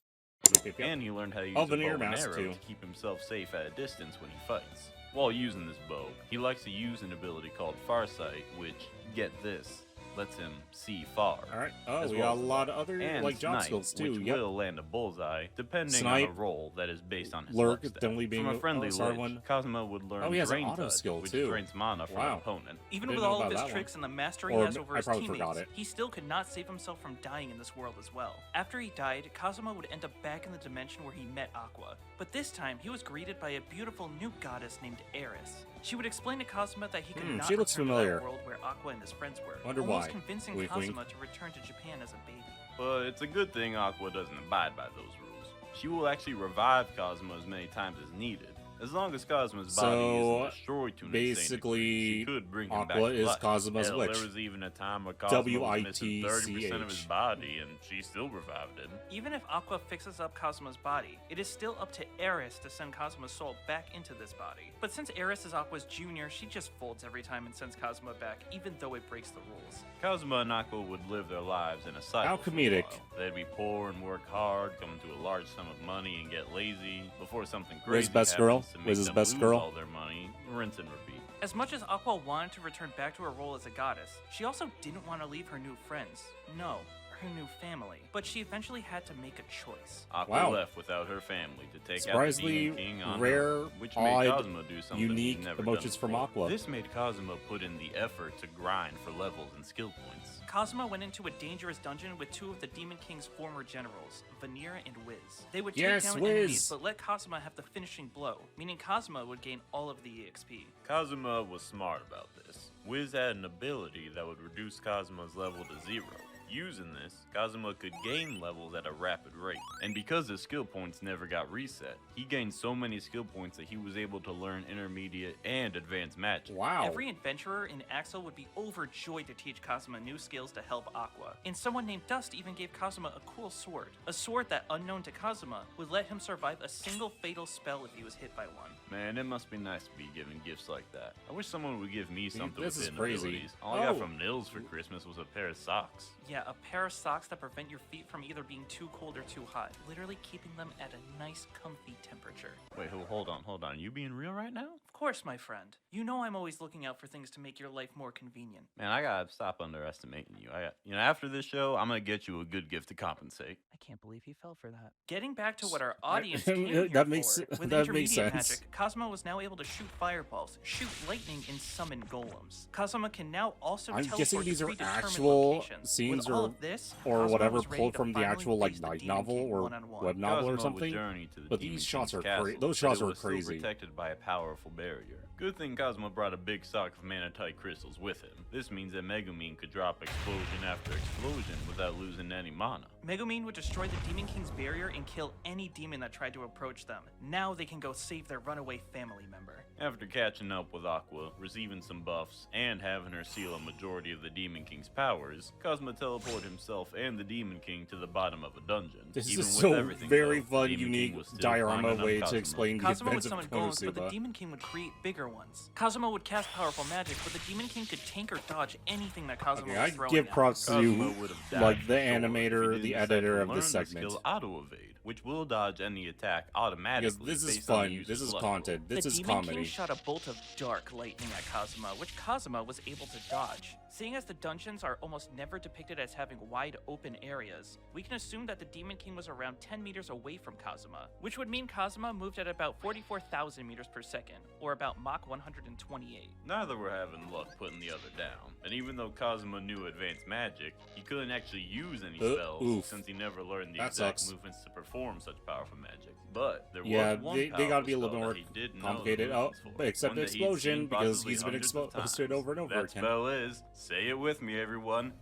Yep. And he learned how to use Oh, a bow veneer and mask, arrow too. to keep himself safe at a distance when he fights. While using this bow, he likes to use an ability called Farsight, which, get this, lets him see far. All right. Oh, as we well got a as lot of other And like job Snipe, skills too. which Yep. will land a bullseye, depending Snipe, on a role that is based on his Lurk, luck stat. definitely being From a friendly sorry lich, one. Kazuma would learn Oh, he has an Drain auto Touch, skill, which too. drains mana from Wow. an opponent. Even I with didn't know all of about his that tricks and the mastery Or he has over I his probably forgot teammates, it. he still could not save himself from dying in this world as well. After he died, Kazuma would end up back in the dimension where he met Aqua. But this time, he was greeted by a beautiful new goddess named Eris. She would explain to Kazuma that he could not she looks return to familiar. that world where Aqua and his friends were, Wonder almost why. convincing Wink, Kazuma wink. to return to Japan as a baby. But it's a good thing Aqua doesn't abide by those rules. She will actually revive Kazuma as many times as needed. As long as Kazuma's body So, isn't destroyed to an basically, insane degree, she could bring him back Aqua to is life. Kazuma's Hell, witch. there was even a time where Kazuma was missing 30% of his WITCH. body, and she still revived him. Even if Aqua fixes up Kazuma's body, it is still up to Eris to send Kazuma's soul back into this body. But since Eris is Aqua's junior, she just folds every time and sends Kazuma back, even though it breaks the rules. Kazuma and Aqua would live their lives in a cycle. How for a comedic. while. They'd be poor and work hard, come to a large sum of money and get lazy before something Wiz crazy best happens girl? to make Wiz is them best lose girl? all their money, rinse and repeat. As much as Aqua wanted to return back to her role as a goddess, she also didn't want to leave her new friends. No, her new family. But she eventually had to make a choice. Aqua Wow. left without her family to take out the Surprisingly Demon King on rare, her, which made odd, Kazuma do something unique he'd never emotions done from before. Aqua. This made Kazuma put in the effort to grind for levels and skill points. Kazuma went into a dangerous dungeon with two of the Demon King's former generals, Veneer and Wiz. They would take Yes, down Wiz! enemies, but let Kazuma have the finishing blow, meaning Kazuma would gain all of the EXP. Kazuma was smart about this. Wiz had an ability that would reduce Kazuma's level to 0. Using this, Kazuma could gain levels at a rapid rate, and because his skill points never got reset, he gained so many skill points that he was able to learn intermediate and advanced magic. Wow. Every adventurer in Axel would be overjoyed to teach Kazuma new skills to help Aqua, and someone named Dust even gave Kazuma a cool sword. A sword that, unknown to Kazuma, would let him survive a single fatal spell if he was hit by one. Man, it must be nice to be given gifts like that. I wish someone would give me something this with is hidden crazy. abilities. All I got Oh. from Nils for Christmas was a pair of socks. Yeah, a pair of socks that prevent your feet from either being too cold or too hot, literally keeping them at a nice, comfy temperature. Wait, hold on. You being real right now? Of course, my friend. You know I'm always looking out for things to make your life more convenient. Man, I gotta stop underestimating you. After this show, I'm gonna get you a good gift to compensate. I can't believe he fell for that. Getting back to what our audience That came here makes- for, with that makes intermediate sense. magic, Kazuma was now able to shoot fireballs, shoot lightning, and summon golems. Kazuma can now also I'm teleport guessing to these are predetermined actual locations. scenes With all or of this, or Kazuma whatever was ready pulled to from the finally actual like face the light Demon novel King or one-on-one. web novel or Kazuma would something. journey to the But Demon these shots King's are castle, those but shots it are was still crazy. protected by a powerful barrier. Good thing Kazuma brought a big stock of manatite crystals with him. This means that Megumin could drop explosion after explosion without losing any mana. Megumin would destroy the Demon King's barrier and kill any demon that tried to approach them. Now they can go save their runaway family member. After catching up with Aqua, receiving some buffs, and having her seal a majority of the Demon King's powers, Kazuma teleported himself and the Demon King to the bottom of a dungeon. This Even is with so everything, very though, fun, Demon King unique was still diorama climbing up way to Kazuma. explain the Kazuma would events of summon golems, but the Konosuba. Demon King would create bigger ones. Kazuma would cast powerful magic, but the Demon King could tank or dodge anything that Kazuma Okay, was I throwing give at props to Kazuma you, would have like died the for sure if he animator, didn't the decide editor to of learn this the segment. skill auto-evade, which will dodge any attack automatically. Because this is based on the fun. user's This is level. content. This The is Demon comedy. King shot a bolt of dark lightning at Kazuma, which Kazuma was able to dodge. Seeing as the dungeons are almost never depicted as having wide open areas, we can assume that the Demon King was around 10 meters away from Kazuma, which would mean Kazuma moved at about 44,000 meters per second, or about Mach 128. Neither were having luck putting the other down, and even though Kazuma knew advanced magic, he couldn't actually use any spells oof. since he never learned the That exact sucks. movements to perform such powerful magic. But there Yeah, was one they gotta be a little powerful bit spell more that he did know the complicated. Oh, movements for, except one that he'd explosion, seen because possibly he's been hundreds of exposed times. over and over that again. spell is, say it with me everyone,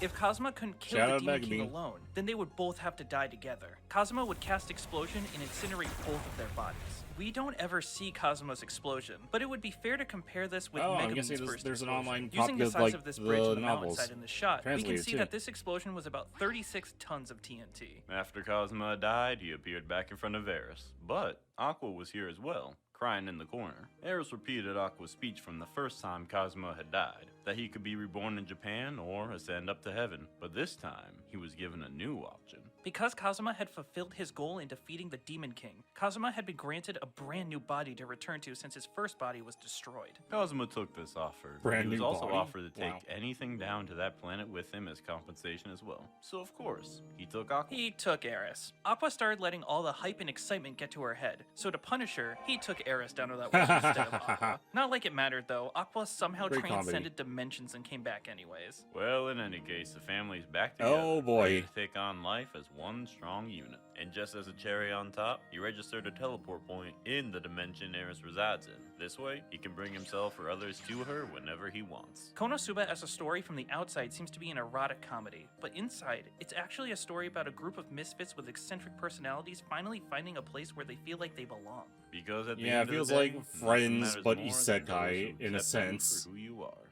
If Kazuma couldn't kill Shout the out Demon King Megumin. alone, then they would both have to die together. Kazuma would cast Explosion and incinerate both of their bodies. We don't ever see Kazuma's explosion, but it would be fair to compare this with Oh, I'm Megumin's guessing first there's an explosion. online Using copy the of, size like, of this the bridge on the novels. mountainside in the shot, we can Translated, see too. that this explosion was about 36 tons of TNT. After Kazuma died, he appeared back in front of Eris. But Aqua was here as well, crying in the corner. Eris repeated Aqua's speech from the first time Kazuma had died, that he could be reborn in Japan or ascend up to heaven. But this time, he was given a new option. Because Kazuma had fulfilled his goal in defeating the Demon King, Kazuma had been granted a brand new body to return to since his first body was destroyed. Kazuma took this offer. Brand he was new also body? offered to take Wow. anything down to that planet with him as compensation as well. So of course, he took Aqua. He took Eris. Aqua started letting all the hype and excitement get to her head, so to punish her, he took Eris down to that world instead of Aqua. Not like it mattered though, Aqua somehow Great comedy. transcended dimensions and came back anyways. Well, in any case, the family's back together. Oh, boy. ready to take on life as one strong unit. And just as a cherry on top, he registered a teleport point in the dimension Eris resides in. This way, he can bring himself or others to her whenever he wants. Konosuba as a story from the outside seems to be an erotic comedy, but inside, it's actually a story about a group of misfits with eccentric personalities finally finding a place where they feel like they belong. Because at the Yeah, end it feels of the day, like nothing Friends, matters but more than isekai those who in a accept you sense. for who you are.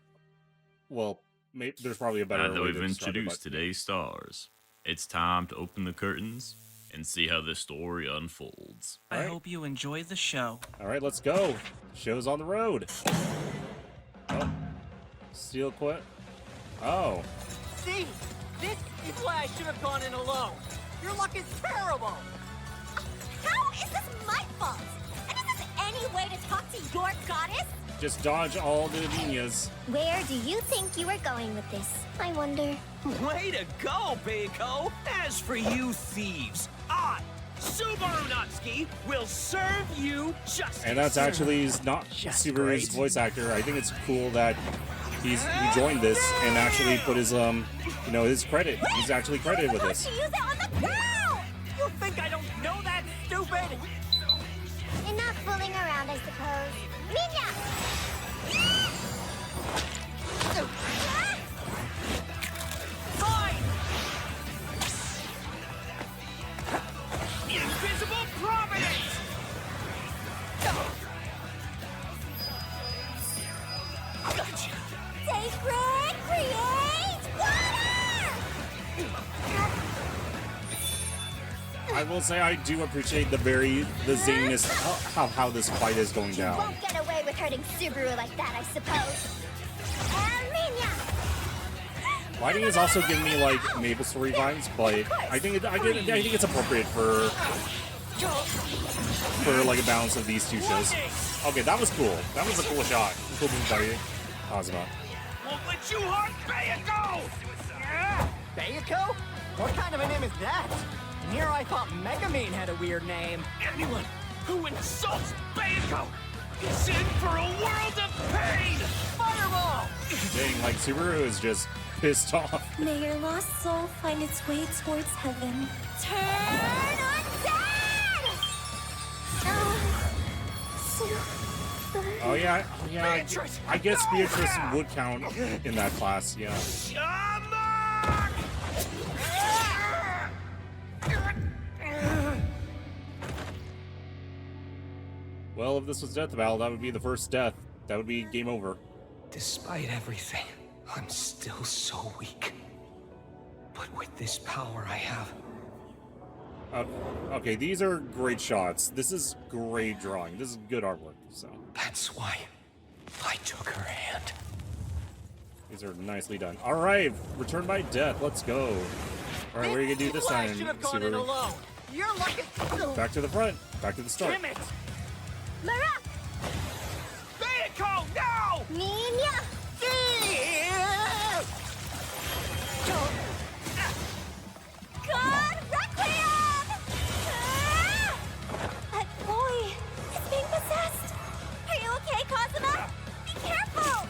Well, there's probably a better Now that way we've to describe it, introduced but- today's stars, it's time to open the curtains and see how this story unfolds. I Alright. hope you enjoy the show. All right, let's go. Show's on the road. Oh, steel quit. Oh, See, this is why I should have gone in alone. Your luck is terrible. How is this my fault? And is this any way to talk to your goddess? just dodge all the Ninas. Where do you think you were going with this? I wonder. Way to go, Beiko! As for you thieves, I, Subaru Natsuki, will serve you justice. And that's actually not Just Subaru's great. voice actor. I think it's cool that he joined this and actually put his his credit. He's actually credited with this. To use it on the ground! You think I don't know that, stupid? Enough fooling around, I suppose. Minya! Fine! Invisible Providence! Gotcha! Sacred create water! I will say I do appreciate the zaniness of how this fight is going You down. won't get away with hurting Subaru like that, I suppose. Minya! Fighting is also giving me like Maple Story vibes, but I think it's appropriate for for like a balance of these two shows. Okay, that was cool. That was a cool shot. Cool move by Kazuma. Won't let you hurt Bayako! Bayako? What kind of a name is that? Here I thought Megamine had a weird name. Anyone who insults Bayako is in for a world of pain! Fireball! Dang, like Subaru is just pissed off. May your lost soul find its way towards heaven. Turn on dead! Oh yeah, yeah. Beatrice, I guess no! Beatrice would count in that class. Yeah. Shaman! Well, if this was death battle, that would be the first death. That would be game over. Despite everything, I'm still so weak. But with this power I have, Okay, these are great shots. This is great drawing. This is good artwork. So that's why I took her hand. these are nicely done. All right, return by death. Let's go. All right, what are you gonna do this I time, should have gone in Subaru? alone. You're lucky. Back to the front. Back to the start. Damn it! Marak! Bayako, no! Minya! God Requiem! That boy is being possessed. Are you okay, Kazuma? Be careful!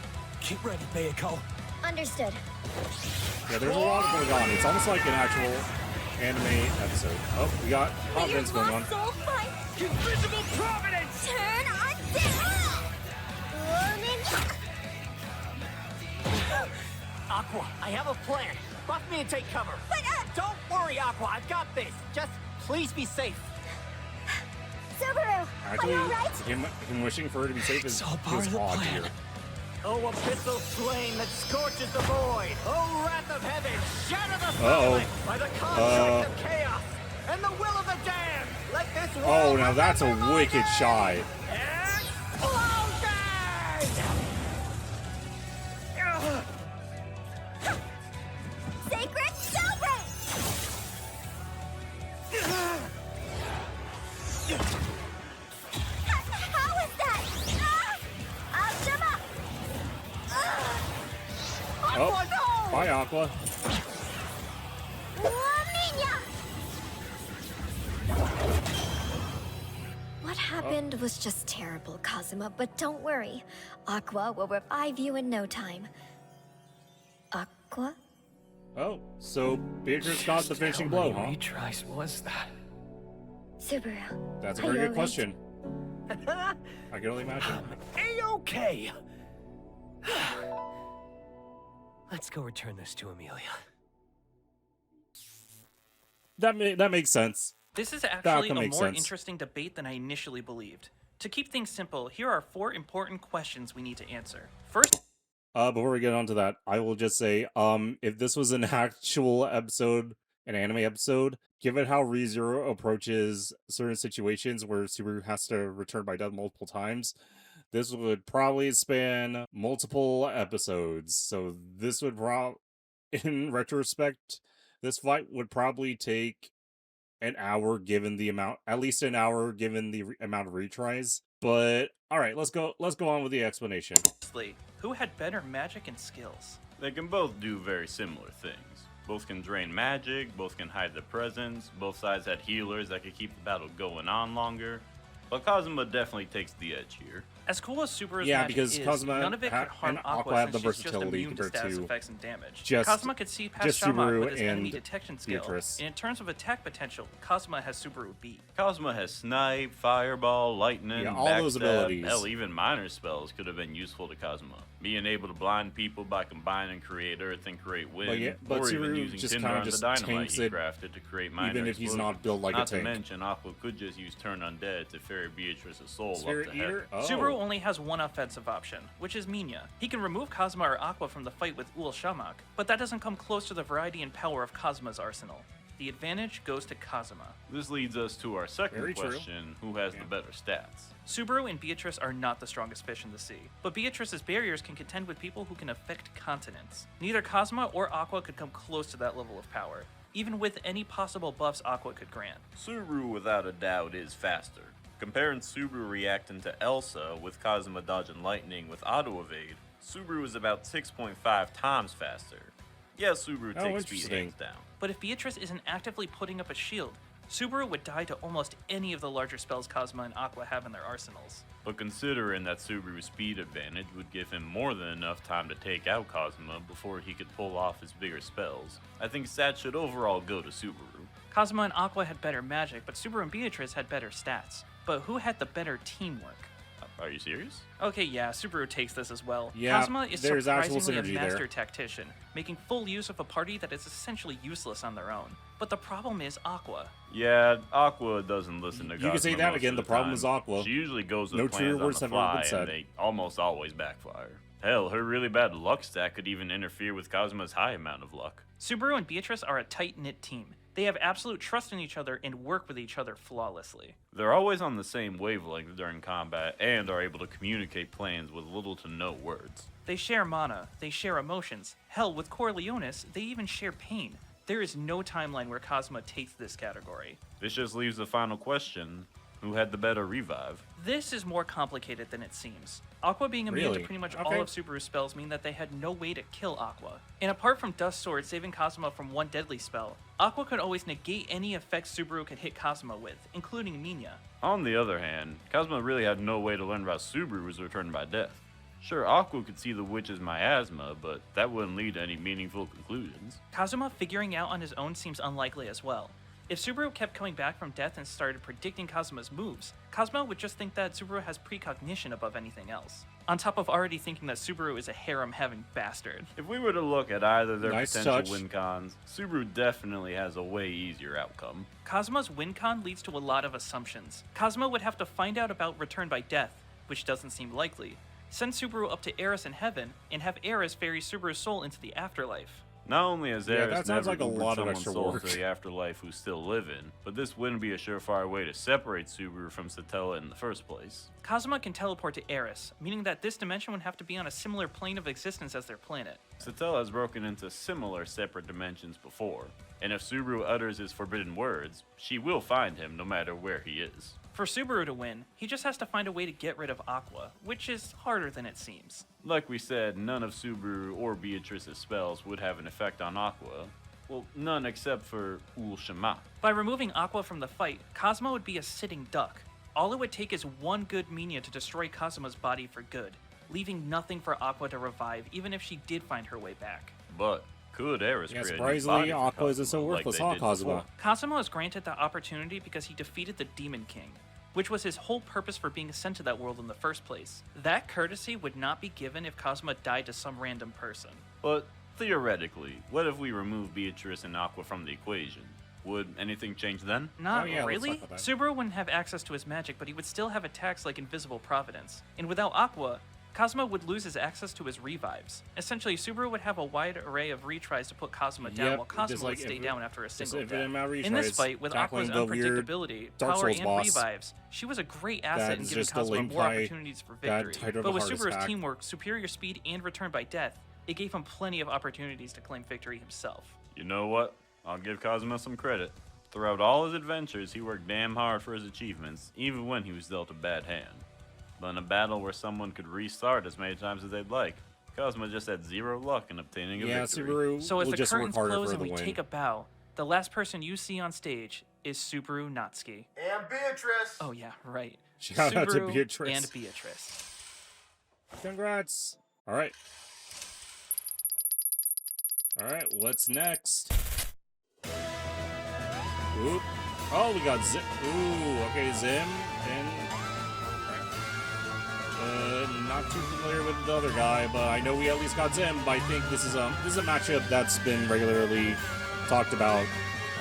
Get ready, Bayako. Understood. Yeah, there's a lot going on. It's almost like an actual anime episode. Oh, we got May your confidence going on. lost soul find Invisible Providence! turn on dead! Aqua, I have a plan. Buff me and take cover. But, Don't worry, Aqua. I've got this. Just please be safe. Subaru, Actually, are you alright? him wishing for her to be safe is It's all part of the odd plan. here. Oh, abyssal flame that scorches the void. Oh, wrath of heaven, shatter the Uh-oh. firmament by the construct of chaos and the will of the damned. Let this Oh, world now that's a remember wicked my shot. name. Explosion! Sacred celebrate! How is that? Algebra! Aqua, no! Oh, bye, Aqua. Minya! What happened was just terrible, Kazuma, but don't worry. Aqua will revive you in no time. Aqua? Oh, so Beatrice got the finishing blow, huh? Retries was that? Subaru. That's a are very you good alright? question. I can only imagine. A-okay! Let's go return this to Amelia. That makes sense. This is actually a can make more sense. interesting debate than I initially believed. To keep things simple, here are 4 important questions we need to answer. First, Before we get on to that, I will just say, if this was an actual episode, an anime episode, given how ReZero approaches certain situations where Subaru has to return by death multiple times, this would probably span multiple episodes. So this would in retrospect, this fight would probably take an hour given the amount, at least an hour given the amount of retries. But all right, let's go on with the explanation. who had better magic and skills? They can both do very similar things. Both can drain magic, both can hide their presence, both sides had healers that could keep the battle going on longer. But Kazuma definitely takes the edge here. As cool as Subaru's Yeah, magic because is, Kazuma none of it could harm and Aqua Aqua have since the she's just versatility immune to compared status to effects and damage. just- Kazuma could see past just Shamak Subaru with his enemy and detection skill. Beatrice. And in terms of attack potential, Kazuma has Subaru beat. Kazuma has snipe, fireball, lightning, Yeah, all those backstab. abilities. Hell, even minor spells could have been useful to Kazuma. Being able to blind people by combining create earth and create wind, but or even Subaru using just tinder kinda on the just dynamite tanks he it, crafted to create minor even if he's explosions. not built like a Not to tank. mention, Aqua could just use turn undead to ferry Beatrice's soul Spirit up to heaven. Eater? Oh. Subaru only has one offensive option, which is Minya. He can remove Kazuma or Aqua from the fight with Ul Shamak, but that doesn't come close to the variety and power of Kazuma's arsenal. The advantage goes to Kazuma. This leads us to our second Very true. question, who has the better stats? Subaru and Beatrice are not the strongest fish in the sea, but Beatrice's barriers can contend with people who can affect continents. Neither Kazuma or Aqua could come close to that level of power. even with any possible buffs Aqua could grant. Subaru without a doubt is faster. Comparing Subaru reacting to Elsa with Kazuma dodging lightning with auto evade, Subaru is about 6.5 times faster. Yeah, Subaru takes speed hands down. But if Beatrice isn't actively putting up a shield, Subaru would die to almost any of the larger spells Kazuma and Aqua have in their arsenals. But considering that Subaru's speed advantage would give him more than enough time to take out Kazuma before he could pull off his bigger spells, I think stats should overall go to Subaru. Kazuma and Aqua had better magic, but Subaru and Beatrice had better stats. But who had the better teamwork? Are you serious? Okay, yeah, Subaru takes this as well. Yeah, Kazuma is there's actual surprisingly a synergy master there. tactician, making full use of a party that is essentially useless on their own. But the problem is Aqua. Yeah, Aqua doesn't listen to Kazuma. You can say that most again, of the problem time. is Aqua. She usually goes with No plans truer on words the have ever been fly, said. and they almost always backfire. Hell, her really bad luck stat could even interfere with Kazuma's high amount of luck. Subaru and Beatrice are a tight-knit team. They have absolute trust in each other and work with each other flawlessly. They're always on the same wavelength during combat and are able to communicate plans with little to no words. They share mana, they share emotions. Hell, with Corleones, they even share pain. There is no timeline where Kazuma takes this category. This just leaves the final question: who had the better revive? This is more complicated than it seems. Aqua being immune Really? to pretty much Okay. all of Subaru's spells mean that they had no way to kill Aqua. And apart from Dust Sword saving Kazuma from one deadly spell, Aqua could always negate any effects Subaru could hit Kazuma with, including Minya. On the other hand, Kazuma really had no way to learn about Subaru's return by death. Sure, Aqua could see the witch's miasma, but that wouldn't lead to any meaningful conclusions. Kazuma figuring out on his own seems unlikely as well. If Subaru kept coming back from death and started predicting Kazuma's moves, Kazuma would just think that Subaru has precognition above anything else. On top of already thinking that Subaru is a harem-having bastard. If we were to look at either their Nice potential touch. win cons, Subaru definitely has a way easier outcome. Kazuma's win con leads to a lot of assumptions. Kazuma would have to find out about return by death, which doesn't seem likely, send Subaru up to Eris in heaven, and have Eris ferry Subaru's soul into the afterlife. Not only has Yeah, Eris that sounds never like a Ubered lot of someone's extra soul work. to the afterlife who's still living, but this wouldn't be a surefire way to separate Subaru from Satella in the first place. Kazuma can teleport to Eris, meaning that this dimension would have to be on a similar plane of existence as their planet. Satella has broken into similar separate dimensions before, and if Subaru utters his forbidden words, she will find him no matter where he is. For Subaru to win, he just has to find a way to get rid of Aqua, which is harder than it seems. Like we said, none of Subaru or Beatrice's spells would have an effect on Aqua. Well, none except for Ul Shema. By removing Aqua from the fight, Kazuma would be a sitting duck. All it would take is one good Minya to destroy Kazuma's body for good, leaving nothing for Aqua to revive even if she did find her way back. But could Eris Yeah, create a new surprisingly, body for Aqua isn't so Kazuma like worthless, they huh, did Kazuma? before? Kazuma was granted the opportunity because he defeated the Demon King, which was his whole purpose for being sent to that world in the first place. That courtesy would not be given if Kazuma died to some random person. But theoretically, what if we remove Beatrice and Aqua from the equation? Would anything change then? Not Oh, yeah, let's really. talk about that. Subaru wouldn't have access to his magic, but he would still have attacks like Invisible Providence. And without Aqua, Kazuma would lose his access to his revives. Essentially, Subaru would have a wide array of retries to put Kazuma down, Yep, while Kazuma just like would stay if- down after a just single infinite death. amount of In this retries, fight, with tackling Aqua's the weird unpredictability, Dark power, Souls and boss. revives, she was a great asset That in is giving just a Kazuma link more by opportunities for that victory. title of But a with heart Subaru's attack. teamwork, superior speed, and return by death, it gave him plenty of opportunities to claim victory himself. You know what? I'll give Kazuma some credit. Throughout all his adventures, he worked damn hard for his achievements, even when he was dealt a bad hand. But in a battle where someone could restart as many times as they'd like, Kazuma just had zero luck in obtaining a Yeah, victory. Subaru So as will the just work curtains harder close for and the we win. take a bow, the last person you see on stage is Subaru Natsuki. And Beatrice! Oh yeah, right. Shout out to Subaru Beatrice. and Beatrice. Congrats. All right. All right, what's next? Oop. Oh, we got Zim. Ooh, okay, Zim and. Not too familiar with the other guy, but I know we at least got Zim. But I think this is a matchup that's been regularly talked about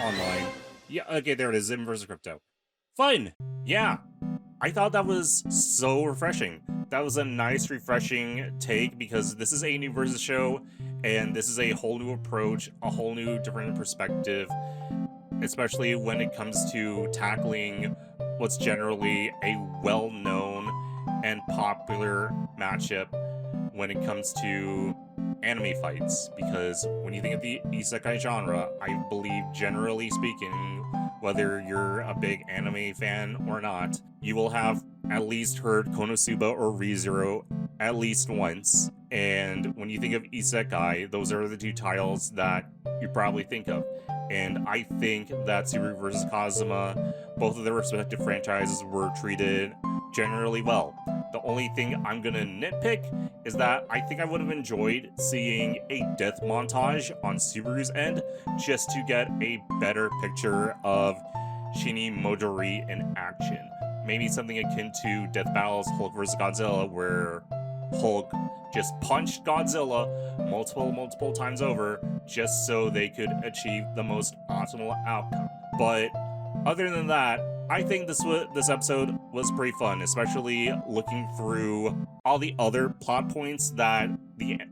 online. Yeah, okay, there it is. Zim versus Crypto. Fun. Yeah, I thought that was so refreshing. That was a nice, refreshing take because this is a new versus show, and this is a whole new approach, a whole new different perspective, especially when it comes to tackling what's generally a well-known and popular matchup when it comes to anime fights, because when you think of the isekai genre, I believe generally speaking, whether you're a big anime fan or not, you will have at least heard Konosuba or ReZero at least once. And when you think of isekai, those are the two titles that you probably think of. And I think that Subaru vs. Kazuma, both of their respective franchises were treated generally well. The only thing I'm gonna nitpick is that I think I would have enjoyed seeing a death montage on Subaru's end just to get a better picture of Shinny Modori in action. Maybe something akin to Death Battles Hulk vs. Godzilla, where Hulk just punched Godzilla multiple times over just so they could achieve the most optimal outcome. But other than that, I think this episode was pretty fun, especially looking through all the other plot points that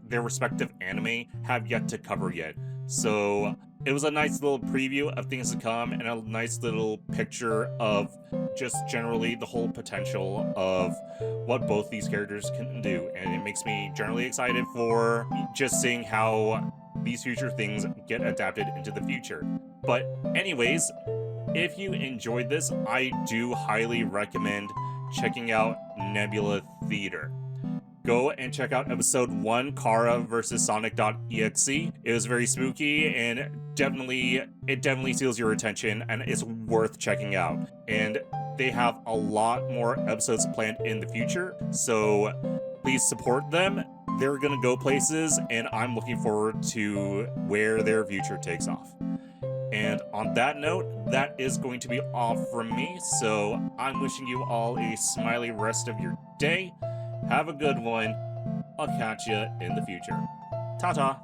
their respective anime have yet to cover yet. So it was a nice little preview of things to come and a nice little picture of just generally the whole potential of what both these characters can do. And it makes me generally excited for just seeing how these future things get adapted into the future. But anyways, if you enjoyed this, I do highly recommend checking out Nebula Theater. Go and check out episode 1, Kara vs. Sonic.exe. It was very spooky and it definitely steals your attention, and it's worth checking out. And they have a lot more episodes planned in the future, so please support them. They're gonna go places, and I'm looking forward to where their future takes off. And on that note, that is going to be all from me, so I'm wishing you all a smiley rest of your day. Have a good one. I'll catch you in the future. Ta-ta!